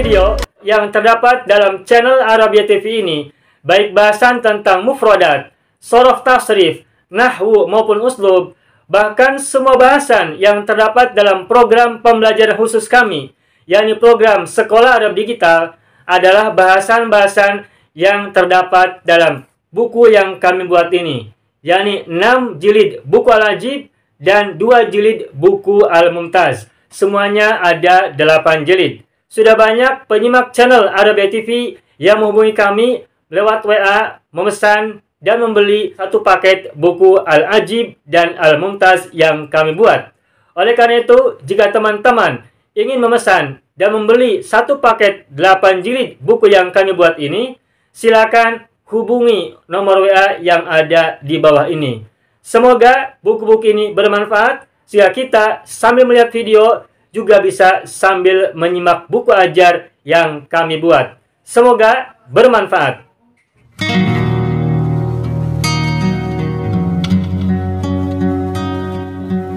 video yang terdapat dalam channel Arabia TV ini, baik bahasan tentang mufradat, shorof tasrif, nahwu maupun uslub, bahkan semua bahasan yang terdapat dalam program pembelajaran khusus kami, yakni program Sekolah Arab Digital, adalah bahasan-bahasan yang terdapat dalam buku yang kami buat ini, yakni 6 jilid buku Al-Ajib dan 2 jilid buku Al-Mumtaz. Semuanya ada 8 jilid. Sudah banyak penyimak channel Arabia TV yang menghubungi kami lewat WA, memesan dan membeli satu paket buku Al-Ajib dan Al-Mumtaz yang kami buat. Oleh karena itu, jika teman-teman ingin memesan dan membeli satu paket 8 jilid buku yang kami buat ini, silakan hubungi nomor WA yang ada di bawah ini. Semoga buku-buku ini bermanfaat sehingga kita sambil melihat video juga bisa sambil menyimak buku ajar yang kami buat. Semoga bermanfaat.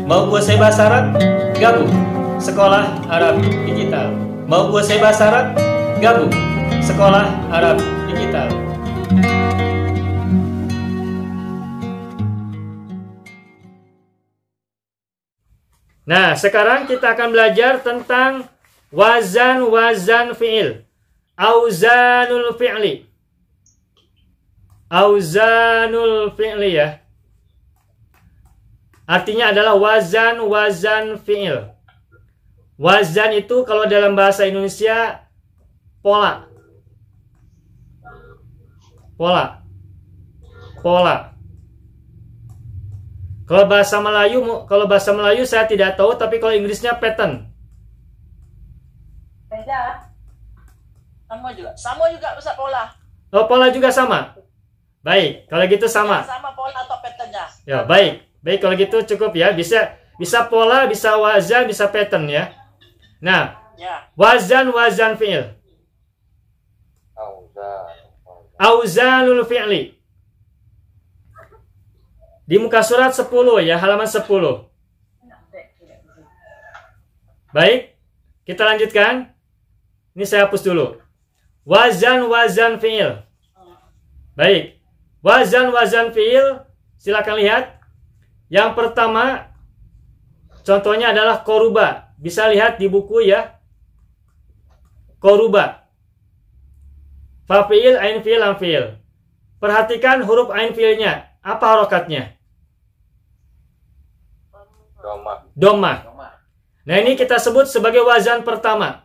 Mau kuasai bahasa Arab? Gabung Sekolah Arab Digital. Mau kuasai bahasa Arab? Gabung Sekolah Arab Digital. Nah, sekarang kita akan belajar tentang wazan fi'il. Auzanul fi'li. Auzanul fi'li ya. Artinya adalah wazan fi'il. Wazan itu kalau dalam bahasa Indonesia pola. Kalau bahasa Melayu saya tidak tahu, tapi kalau Inggrisnya pattern. Beda. Sama juga bisa pola. Oh, pola juga sama. Baik, kalau gitu sama. Sama pola atau patternnya. Ya, baik. Baik, kalau gitu cukup ya. Bisa pola, bisa wazan, bisa pattern ya. Nah, Ya. wazan fi'il. Auzanul fi'li. Di muka surat 10 ya, halaman 10. Baik, kita lanjutkan. Ini saya hapus dulu. Wazan fi'il. Baik, wazan fi'il, silakan lihat. Yang pertama, contohnya adalah koruba. Bisa lihat di buku ya. Koruba. Fa fi'il, ain fi'il, lam fi'il. Perhatikan huruf ain fi'ilnya. Apa harokatnya? Domah. Nah, ini kita sebut sebagai wazan pertama.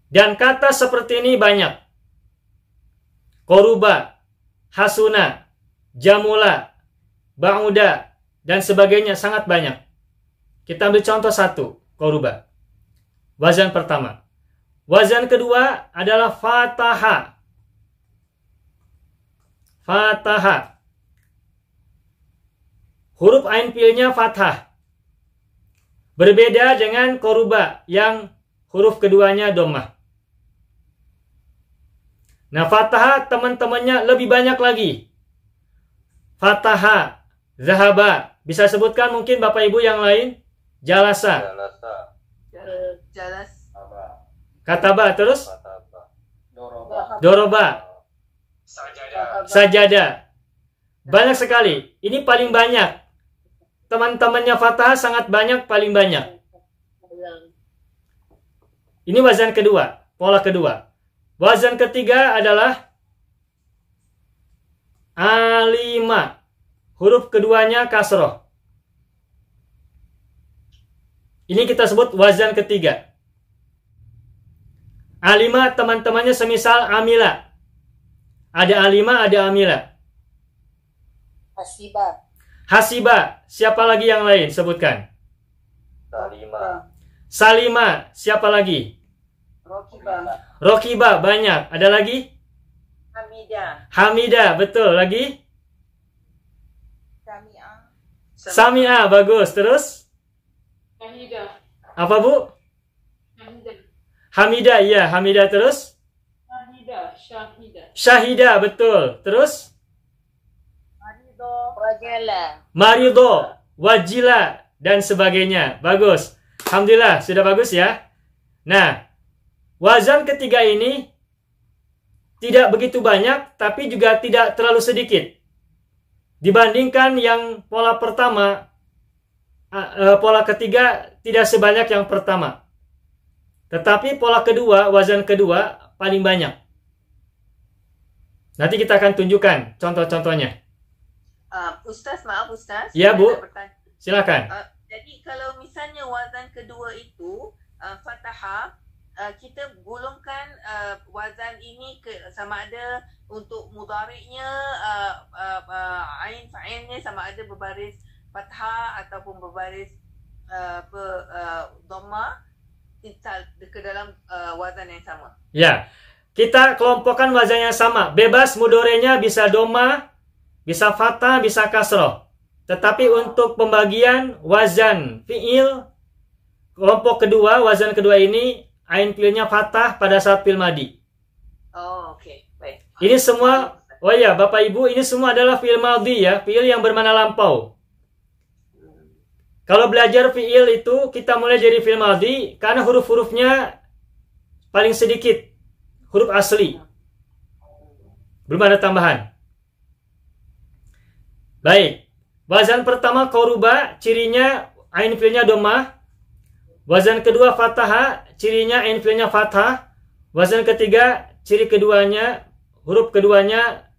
Dan kata seperti ini banyak. Koruba, hasuna, jamula, ba'uda, dan sebagainya sangat banyak. Kita ambil contoh satu, koruba. Wazan pertama. Wazan kedua adalah fataha. Fataha. Huruf ain fi'ilnya fathah. Berbeda dengan koruba yang huruf keduanya domah. Nah, fataha teman-temannya lebih banyak lagi. Fataha, zahaba. Bisa sebutkan mungkin Bapak Ibu yang lain? Jalasa. Kataba, terus? Doroba. Sajada. Banyak sekali. Ini paling banyak. Teman-temannya fathah sangat banyak, paling banyak. Ini wazan kedua, pola kedua. Wazan ketiga adalah alima. Huruf keduanya kasroh. Ini kita sebut wazan ketiga. Alima teman-temannya semisal amila. Ada alima, ada amila. Hasiba. Siapa lagi yang lain? Sebutkan. Salima. Siapa lagi? Rokiba. Banyak. Ada lagi? Hamida. Betul. Lagi? Sami'a. Bagus. Terus? Apa, Bu? Hamidah. Iya. Hamidah. Terus? Syahida. Betul. Terus? Marido, wajila, dan sebagainya. Bagus. Alhamdulillah, sudah bagus ya. Nah, wazan ketiga ini tidak begitu banyak, tapi juga tidak terlalu sedikit. Dibandingkan yang pola pertama, pola ketiga tidak sebanyak yang pertama. Tetapi pola kedua, wazan kedua paling banyak. Nanti kita akan tunjukkan contoh-contohnya. Ustaz, maaf Ustaz. Ya, Bu. Silakan. Jadi kalau misalnya wazan kedua itu fathah, kita golongkan wazan ini sama ada untuk mudhari'nya ain fa'ilnya sama ada berbaris fathah ataupun berbaris dhamma ke dalam wazan yang sama. Ya. Kita kelompokkan wazan yang sama. Bebas mudorenya bisa doma, bisa fathah, bisa kasroh. Tetapi untuk pembagian wazan fi'il, kelompok kedua, wazan kedua ini, ain fi'ilnya fathah pada saat fi'il madi. Oh, oke. Baik. Ini semua, oh ya, Bapak Ibu, ini semua adalah fi'il madi ya, fi'il yang bermakna lampau. Kalau belajar fi'il itu, kita mulai dari fi'il madi, karena huruf-hurufnya paling sedikit. Huruf asli. Belum ada tambahan. Baik. Wazan pertama koruba, cirinya ain fi'ilnya domah. Wazan kedua fathah, cirinya ain fi'ilnya fathah. Wazan ketiga, ciri keduanya, huruf keduanya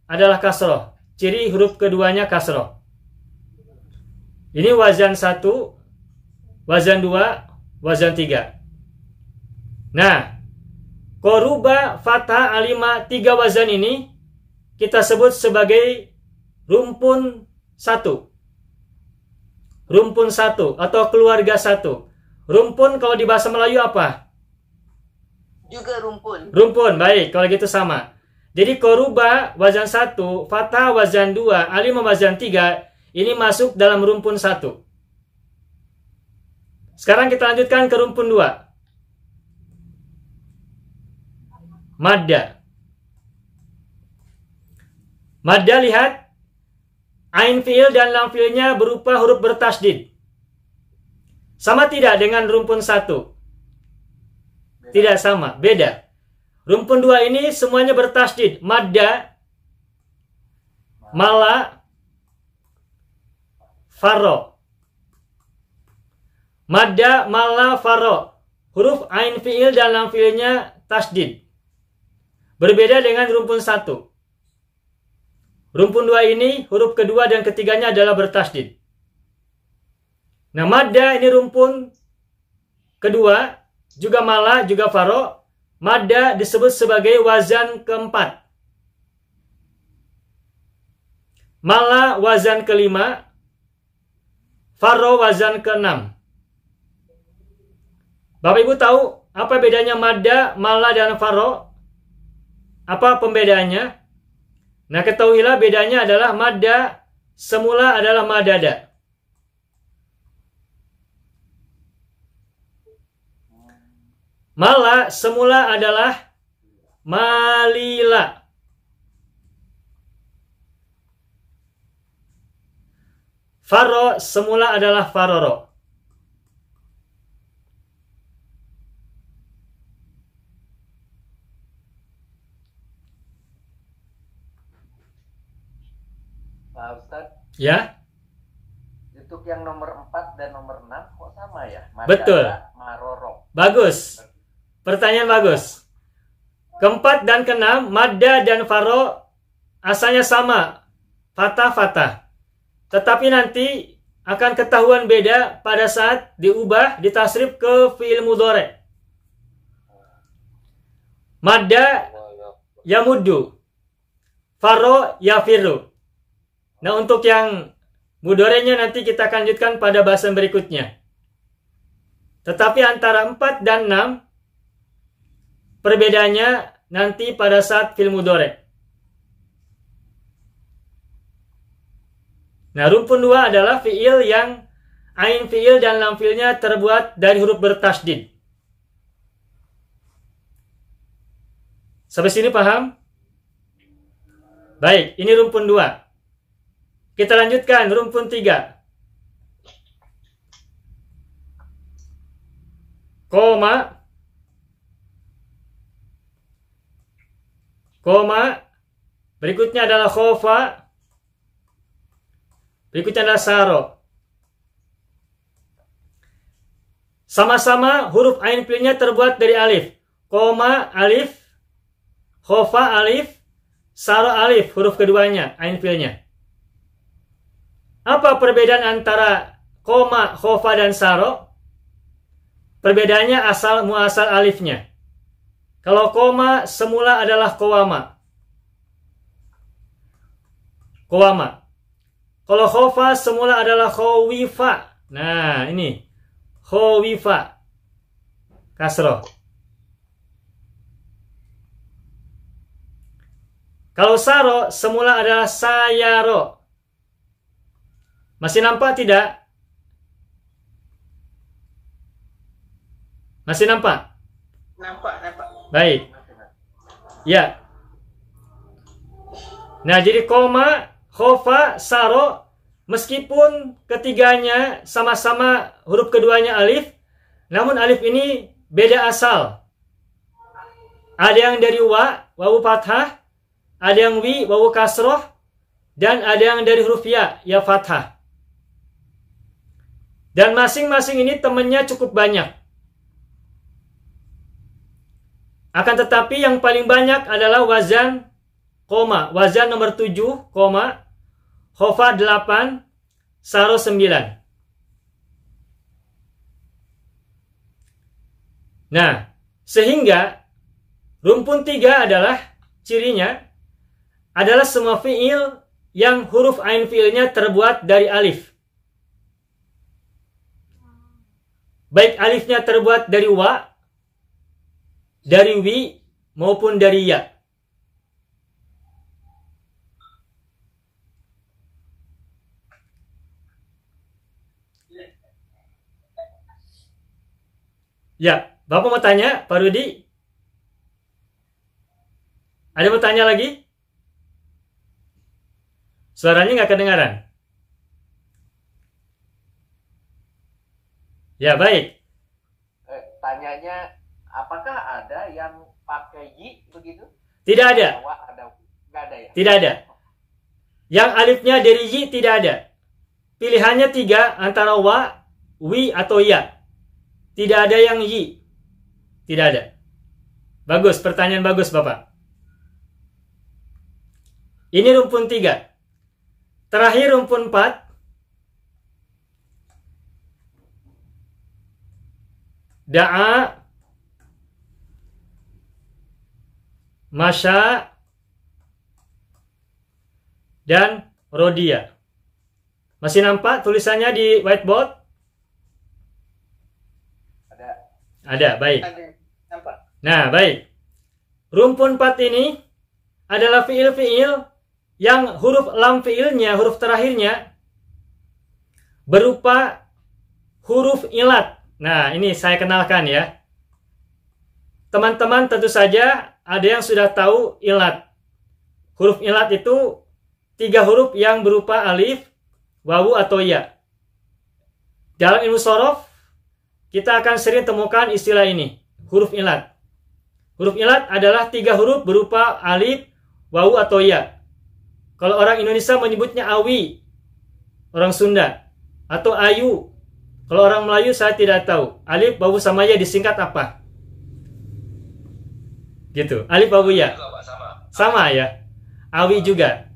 adalah kasroh. Ciri huruf keduanya kasroh. Ini wazan 1, wazan 2, wazan 3. Nah, koruba, fathah, alima, 3 wazan ini kita sebut sebagai rumpun 1. Rumpun 1 atau keluarga 1. Rumpun kalau di bahasa Melayu apa? Juga rumpun. Rumpun, baik. Kalau gitu sama. Jadi koruba wazan 1, fathah wazan 2, alima wazan 3, ini masuk dalam rumpun 1. Sekarang kita lanjutkan ke rumpun 2. Madda. Madda, lihat. Ain fi'il dan lam fi'ilnya berupa huruf bertasdid. Sama tidak dengan rumpun 1? Tidak sama, beda. Rumpun 2 ini semuanya bertasdid. Madda, mala, faro. Madda, mala, faro. Huruf ain fi'il dan lam fi'ilnya tasdid. Berbeda dengan rumpun 1. Rumpun 2 ini huruf kedua dan ketiganya adalah bertasdid. Nah, madda ini rumpun kedua, juga mala, juga faro. Madda disebut sebagai wazan keempat. Mala wazan kelima. Faro wazan keenam. Bapak Ibu tahu apa bedanya madda, mala, dan faro? Apa pembedaannya? Nah, ketahuilah bedanya adalah madda semula adalah madada. Mala semula adalah malila. Faro semula adalah faroro. Pak Ustadz, Ya, untuk yang nomor 4 dan nomor 6 kok sama ya? Madada, betul. maroro. Bagus. Pertanyaan bagus. Keempat dan keenam, madda dan faro asalnya sama. Fathah. Tetapi nanti akan ketahuan beda pada saat diubah, ditasrif ke fi'il mudhari'. Madda yamuddu. Faro yafiru. Nah, untuk yang mudhari'nya nanti kita akan lanjutkan pada bahasan berikutnya. Tetapi antara 4 dan 6 perbedaannya nanti pada saat fi'il mudhari'. Nah, rumpun 2 adalah fi'il yang ain fi'il dan lam fi'ilnya terbuat dari huruf bertasdid. Sampai sini paham? Baik, ini rumpun 2. Kita lanjutkan rumpun 3. Koma, koma, berikutnya adalah khofa, berikutnya adalah saro. Sama-sama huruf ain fiilnya terbuat dari alif. Koma, alif, khofa, alif, saro, alif, huruf keduanya, ain fiilnya. Apa perbedaan antara koma, khofa, dan saro? Perbedaannya asal muasal alifnya. Kalau koma semula adalah kowama. Kowama. Kalau khofa semula adalah khowifa. Nah, ini. Khowifa. Kasroh. Kalau saro semula adalah sayaro. Masih nampak tidak? Masih nampak? Nampak. Baik. Ya. Nah, jadi koma, khofa, saro, meskipun ketiganya sama-sama huruf keduanya alif, namun alif ini beda asal. Ada yang dari wawu fathah, ada yang wawu kasroh, dan ada yang dari huruf ya fathah. Dan masing-masing ini temannya cukup banyak. Akan tetapi yang paling banyak adalah wazan koma. Wazan nomor 7, koma, khofa 8, saro 9. Nah, sehingga rumpun 3 adalah cirinya adalah semua fiil yang huruf ain fiilnya terbuat dari alif. Baik alifnya terbuat dari wa, dari wi, maupun dari ya. Ya, Bapak mau tanya, Pak Rudi? Ada mau tanya lagi? Suaranya nggak kedengaran. Ya, baik. Tanyanya, apakah ada yang pakai yi begitu? Tidak ada. Nggak ada ya? Tidak ada. Yang alifnya dari yi tidak ada. Pilihannya 3 antara wa, wi, atau ya. Tidak ada yang yi. Tidak ada. Bagus, pertanyaan bagus Bapak. Ini rumpun 3. Terakhir rumpun 4. Da'a, masya, dan rodia. Masih nampak tulisannya di whiteboard? Ada, baik. Nampak. Nah, baik. Rumpun 4 ini adalah fiil-fiil yang huruf lam fiilnya, huruf terakhirnya berupa huruf ilat. Nah, ini saya kenalkan ya. Teman-teman tentu saja ada yang sudah tahu ilat. Huruf ilat itu 3 huruf yang berupa alif, wawu, atau ya. Dalam ilmu shorof, kita akan sering temukan istilah ini, huruf ilat. Huruf ilat adalah 3 huruf berupa alif, wawu, atau ya. Kalau orang Indonesia menyebutnya awi, orang Sunda, atau ayu. Kalau orang Melayu saya tidak tahu. Alif, wawu, sama ya disingkat apa? Gitu. Alif, wawu, ya. Sama ya. Awi juga.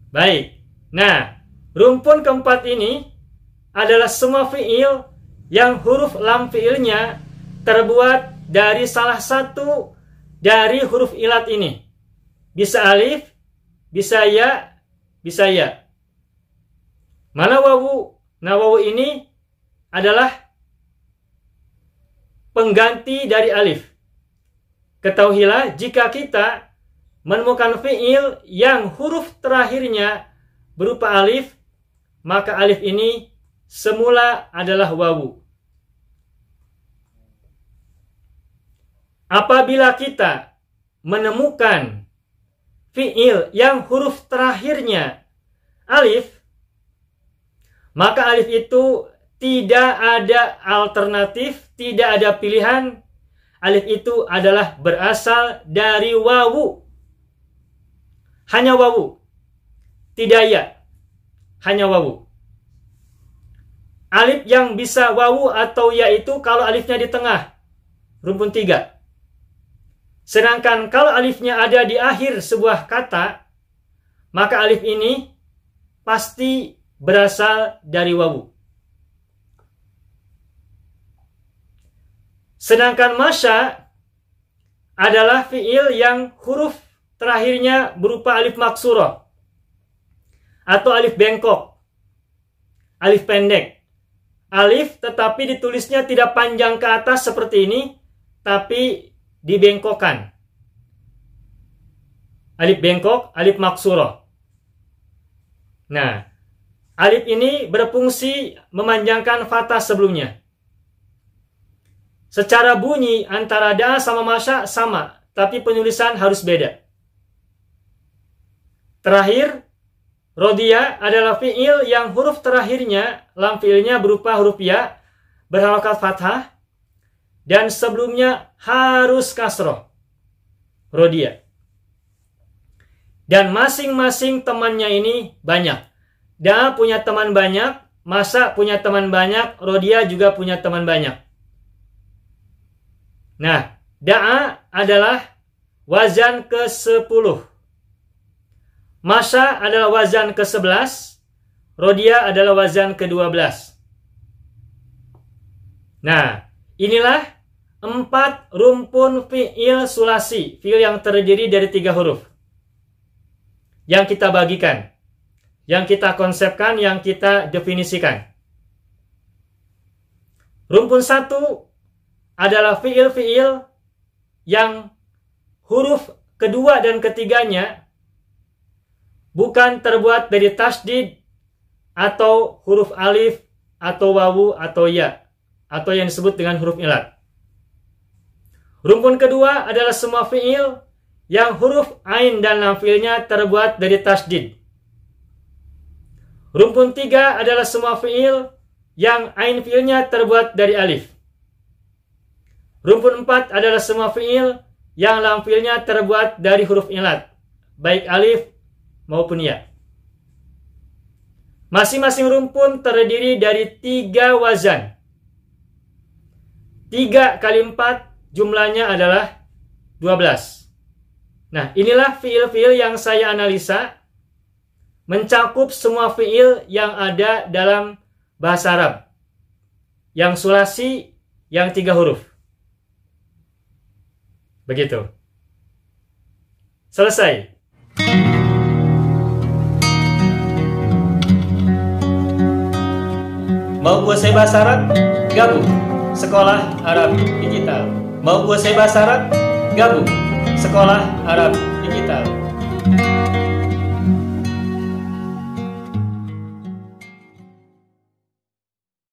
Baik. Nah, rumpun keempat ini adalah semua fiil yang huruf lam fiilnya terbuat dari salah satu dari huruf ilat ini. Bisa alif, bisa ya, bisa ya. Mana wawu? Nah, wawu ini adalah pengganti dari alif. Ketahuilah jika kita menemukan fiil yang huruf terakhirnya berupa alif, maka alif ini semula adalah wawu. Apabila kita menemukan fiil yang huruf terakhirnya alif, maka alif itu tidak ada alternatif, tidak ada pilihan. Alif itu adalah berasal dari wawu. hanya wawu. Tidak ya, hanya wawu. Alif yang bisa wawu atau ya itu kalau alifnya di tengah, rumpun 3. Sedangkan kalau alifnya ada di akhir sebuah kata, maka alif ini pasti berasal dari wawu. Sedangkan masya adalah fiil yang huruf terakhirnya berupa alif maksurah atau alif bengkok, alif pendek. Alif tetapi ditulisnya tidak panjang ke atas seperti ini, tapi dibengkokkan. Alif bengkok, alif maksurah. Nah, alif ini berfungsi memanjangkan fathah sebelumnya. Secara bunyi antara da sama masya sama, tapi penulisan harus beda. Terakhir, Rodia adalah fiil yang huruf terakhirnya, lam fiilnya berupa huruf ya, berharokat fathah, dan sebelumnya harus kasroh. Rodia. Dan masing-masing temannya ini banyak. Da punya teman banyak, Masa punya teman banyak, Rodia juga punya teman banyak. Nah, da'a adalah wazan ke-10. Masya adalah wazan ke-11, Rodia adalah wazan ke-12. Nah, inilah 4 rumpun fi'il sulasi, fi'il yang terdiri dari 3 huruf. Yang kita bagikan, yang kita konsepkan, yang kita definisikan. Rumpun 1 adalah fi'il-fi'il yang huruf kedua dan ketiganya bukan terbuat dari tasdid atau huruf alif atau wawu atau ya, atau yang disebut dengan huruf ilat. Rumpun kedua adalah semua fi'il yang huruf ain dan lam fi'ilnya terbuat dari tasdid. Rumpun 3 adalah semua fi'il yang ain fi'ilnya terbuat dari alif. Rumpun 4 adalah semua fi'il yang lam fi'ilnya terbuat dari huruf ilat, baik alif maupun ya. Masing-masing rumpun terdiri dari 3 wazan. 3 kali 4 jumlahnya adalah 12. Nah, inilah fiil-fiil yang saya analisa, mencakup semua fiil yang ada dalam bahasa Arab. Yang sulasi, yang 3 huruf. Begitu. Selesai. Mau kuasai bahasa Arab? Gabung Sekolah Arab Digital. Mau kuasai bahasa Arab? Gabung Sekolah Arab Digital.